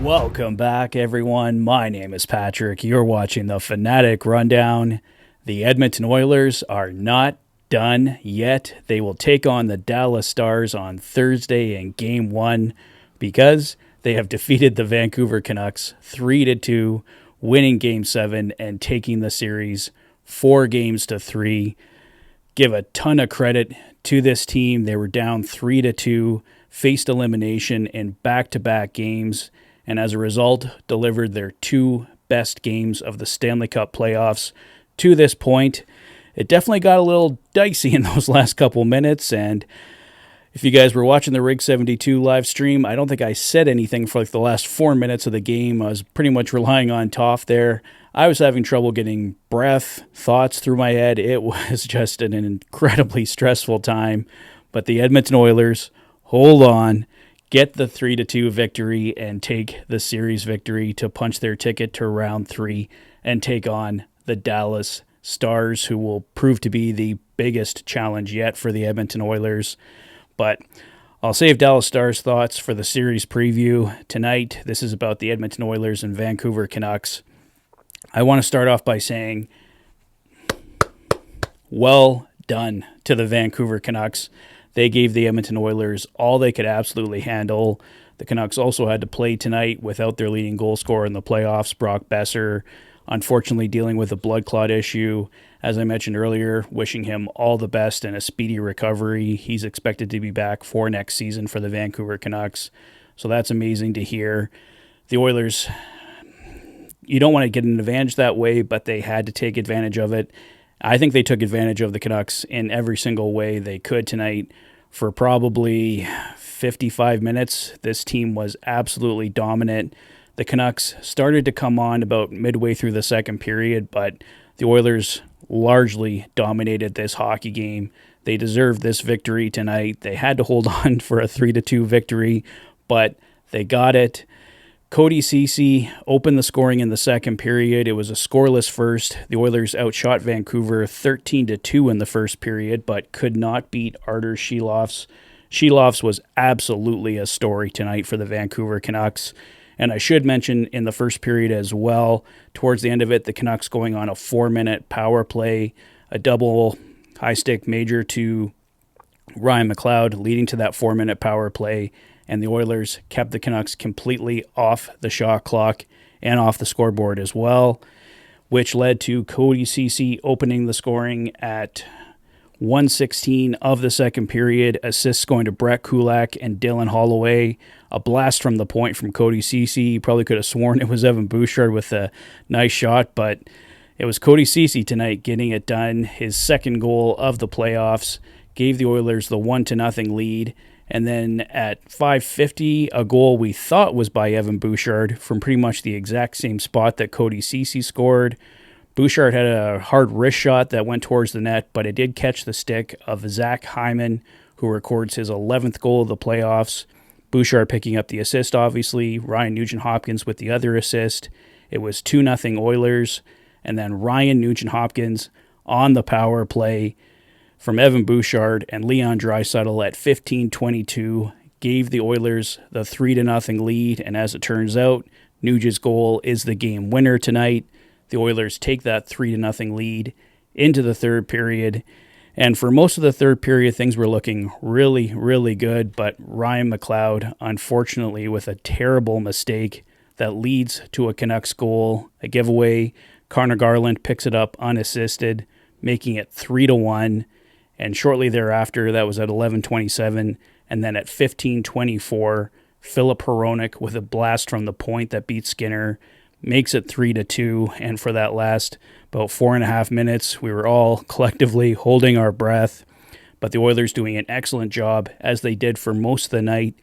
Welcome back, everyone. My name is Patrick. You're watching the Fanatic Rundown. The Edmonton Oilers are not done yet. They will take on the Dallas Stars on Thursday in Game 1 because they have defeated the Vancouver Canucks 3-2, winning Game 7 and taking the series 4-3. Give a ton of credit to this team. They were down 3-2, faced elimination in back-to-back games, and as a result, delivered their two best games of the Stanley Cup playoffs to this point. It definitely got a little dicey in those last couple minutes, and if you guys were watching the Rig 72 live stream, I don't think I said anything for like the last 4 minutes of the game. I was pretty much relying on Toff there. I was having trouble getting breath, thoughts through my head. It was just an incredibly stressful time, but the Edmonton Oilers, hold on, get the 3-2 victory and take the series victory to punch their ticket to round 3 and take on the Dallas Stars, who will prove to be the biggest challenge yet for the Edmonton Oilers. But I'll save Dallas Stars thoughts for the series preview tonight. This is about the Edmonton Oilers and Vancouver Canucks. I want to start off by saying, well done to the Vancouver Canucks. They gave the Edmonton Oilers all they could absolutely handle. The Canucks also had to play tonight without their leading goal scorer in the playoffs, Brock Besser, unfortunately dealing with a blood clot issue. As I mentioned earlier, wishing him all the best and a speedy recovery. He's expected to be back for next season for the Vancouver Canucks, so that's amazing to hear. The Oilers, you don't want to get an advantage that way, but they had to take advantage of it. I think they took advantage of the Canucks in every single way they could tonight. For probably 55 minutes, this team was absolutely dominant. The Canucks started to come on about midway through the second period, but the Oilers largely dominated this hockey game. They deserved this victory tonight. They had to hold on for a 3-2 victory, but they got it. Cody Ceci opened the scoring in the second period. It was a scoreless first. The Oilers outshot Vancouver 13-2 in the first period, but could not beat Artur Shilovs. Shilovs was absolutely a story tonight for the Vancouver Canucks. And I should mention in the first period as well, towards the end of it, the Canucks going on a 4-minute power play, a double high-stick major to Ryan McLeod, leading to that 4-minute power play. And the Oilers kept the Canucks completely off the shot clock and off the scoreboard as well, which led to Cody Ceci opening the scoring at 1:16 of the second period. Assists going to Brett Kulak and Dylan Holloway. A blast from the point from Cody Ceci. You probably could have sworn it was Evan Bouchard with a nice shot, but it was Cody Ceci tonight getting it done. His second goal of the playoffs gave the Oilers the 1-0 lead. And then at 5:50, a goal we thought was by Evan Bouchard from pretty much the exact same spot that Cody Ceci scored. Bouchard had a hard wrist shot that went towards the net, but it did catch the stick of Zach Hyman, who records his 11th goal of the playoffs. Bouchard picking up the assist, obviously. Ryan Nugent-Hopkins with the other assist. It was 2-0 Oilers. And then Ryan Nugent-Hopkins on the power play from Evan Bouchard and Leon Draisaitl at 15:22 gave the Oilers the 3-0 lead, and as it turns out, Nugent's goal is the game winner tonight. The Oilers take that 3-0 lead into the third period, and for most of the third period, things were looking really, really good, but Ryan McLeod, unfortunately, with a terrible mistake that leads to a Canucks goal, a giveaway. Connor Garland picks it up unassisted, making it 3-1. And shortly thereafter, that was at 11:27, and then at 15:24, Filip Hronek with a blast from the point that beat Skinner makes it 3-2. And for that last about 4.5 minutes, we were all collectively holding our breath. But the Oilers doing an excellent job, as they did for most of the night,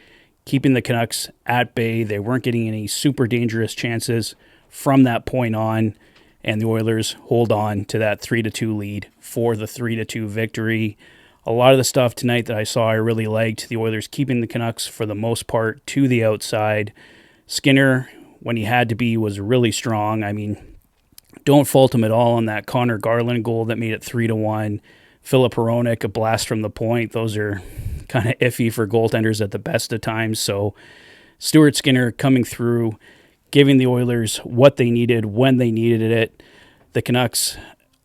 keeping the Canucks at bay. They weren't getting any super dangerous chances from that point on. And the Oilers hold on to that 3-2 lead for the 3-2 victory. A lot of the stuff tonight that I saw I really liked. The Oilers keeping the Canucks for the most part to the outside. Skinner, when he had to be, was really strong. I mean, don't fault him at all on that Connor Garland goal that made it 3-1. Filip Hronek, a blast from the point. Those are kind of iffy for goaltenders at the best of times. So Stuart Skinner coming through, giving the Oilers what they needed when they needed it. The Canucks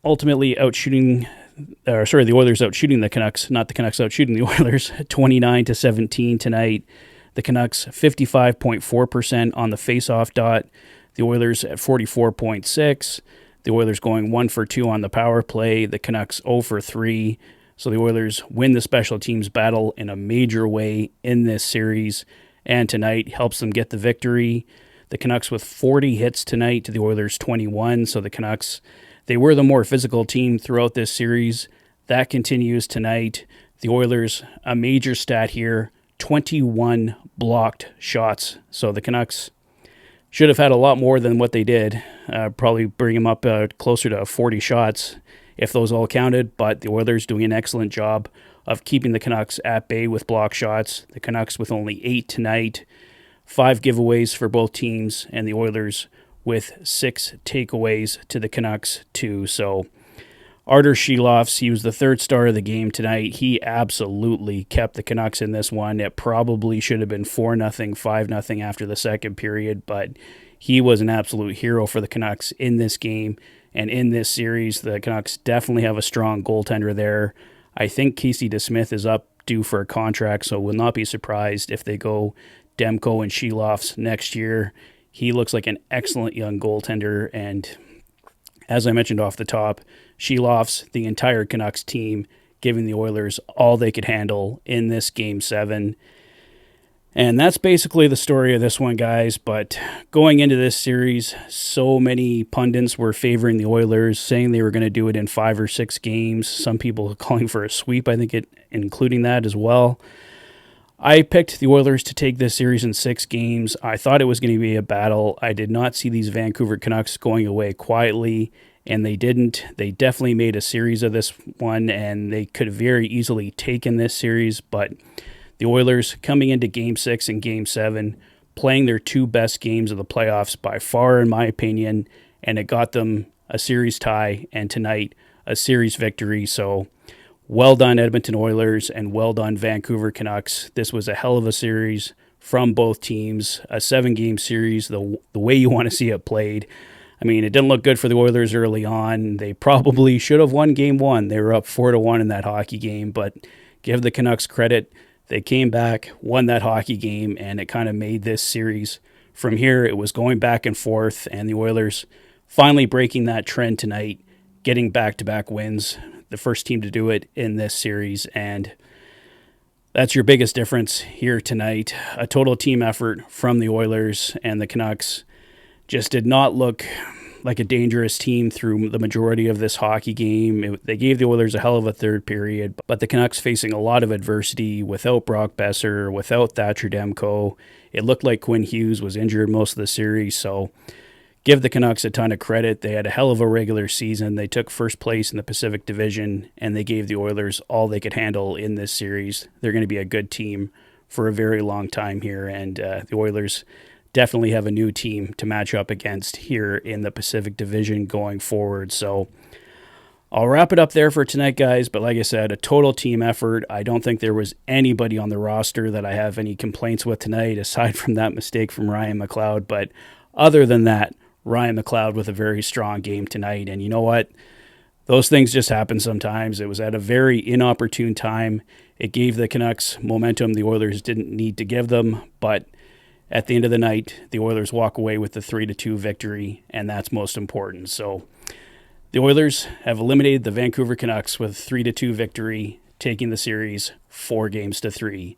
ultimately the Oilers outshooting the Canucks, not the Canucks outshooting the Oilers, 29-17 tonight. The Canucks 55.4% on the face-off dot. The Oilers at 44.6%. The Oilers going 1 for 2 on the power play. The Canucks 0 for 3. So the Oilers win the special teams battle in a major way in this series. And tonight helps them get the victory. The Canucks with 40 hits tonight to the Oilers 21. So the Canucks, they were the more physical team throughout this series. That continues tonight. The Oilers, a major stat here, 21 blocked shots. So the Canucks should have had a lot more than what they did. Probably bring them up closer to 40 shots if those all counted. But the Oilers doing an excellent job of keeping the Canucks at bay with block shots. The Canucks with only 8 tonight. 5 giveaways for both teams. And the Oilers with 6 takeaways to the Canucks 2. So Artur Shilovs, he was the third star of the game tonight. He absolutely kept the Canucks in this one. It probably should have been 4-0, 5-0 after the second period, but he was an absolute hero for the Canucks in this game and in this series. The Canucks definitely have a strong goaltender there. I think Casey DeSmith is up due for a contract, so will not be surprised if they go Demko and Shilovs next year. He looks like an excellent young goaltender, and as I mentioned off the top, Shilovs, the entire Canucks team, giving the Oilers all they could handle in this Game 7. And that's basically the story of this one, guys. But going into this series, so many pundits were favoring the Oilers, saying they were going to do it in 5 or 6 games. Some people calling for a sweep, I think including that as well. I picked the Oilers to take this series in 6 games. I thought it was going to be a battle. I did not see these Vancouver Canucks going away quietly, and they didn't. They definitely made a series of this one, and they could have very easily taken this series, but the Oilers coming into Game 6 and Game 7, playing their 2 best games of the playoffs by far, in my opinion, and it got them a series tie, and tonight a series victory. So well done, Edmonton Oilers, and well done, Vancouver Canucks. This was a hell of a series from both teams, a 7-game series, the way you want to see it played. I mean, it didn't look good for the Oilers early on. They probably should have won Game 1. They were up 4-1 in that hockey game, but give the Canucks credit. They came back, won that hockey game, and it kind of made this series. From here, it was going back and forth, and the Oilers finally breaking that trend tonight, getting back-to-back wins, the first team to do it in this series, and that's your biggest difference here tonight. A total team effort from the Oilers, and the Canucks just did not look like a dangerous team through the majority of this hockey game. They gave the Oilers a hell of a third period, but the Canucks facing a lot of adversity without Brock Besser, without Thatcher Demko. It looked like Quinn Hughes was injured most of the series, so give the Canucks a ton of credit. They had a hell of a regular season. They took first place in the Pacific Division, and they gave the Oilers all they could handle in this series. They're going to be a good team for a very long time here, and the Oilers definitely have a new team to match up against here in the Pacific Division going forward. So I'll wrap it up there for tonight, guys. But like I said, a total team effort. I don't think there was anybody on the roster that I have any complaints with tonight, aside from that mistake from Ryan McLeod. But other than that, Ryan McLeod with a very strong game tonight. And you know what? Those things just happen sometimes. It was at a very inopportune time. It gave the Canucks momentum the Oilers didn't need to give them, but at the end of the night, the Oilers walk away with the 3-2 victory, and that's most important. So the Oilers have eliminated the Vancouver Canucks with a 3-2 victory, taking the series 4-3.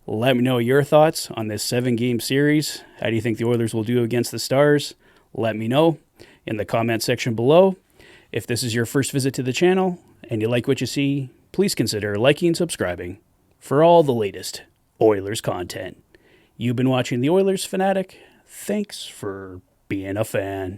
Let me know your thoughts on this 7-game series. How do you think the Oilers will do against the Stars? Let me know in the comment section below. If this is your first visit to the channel and you like what you see, please consider liking and subscribing for all the latest Oilers content. You've been watching the Oilers Fanatic. Thanks for being a fan.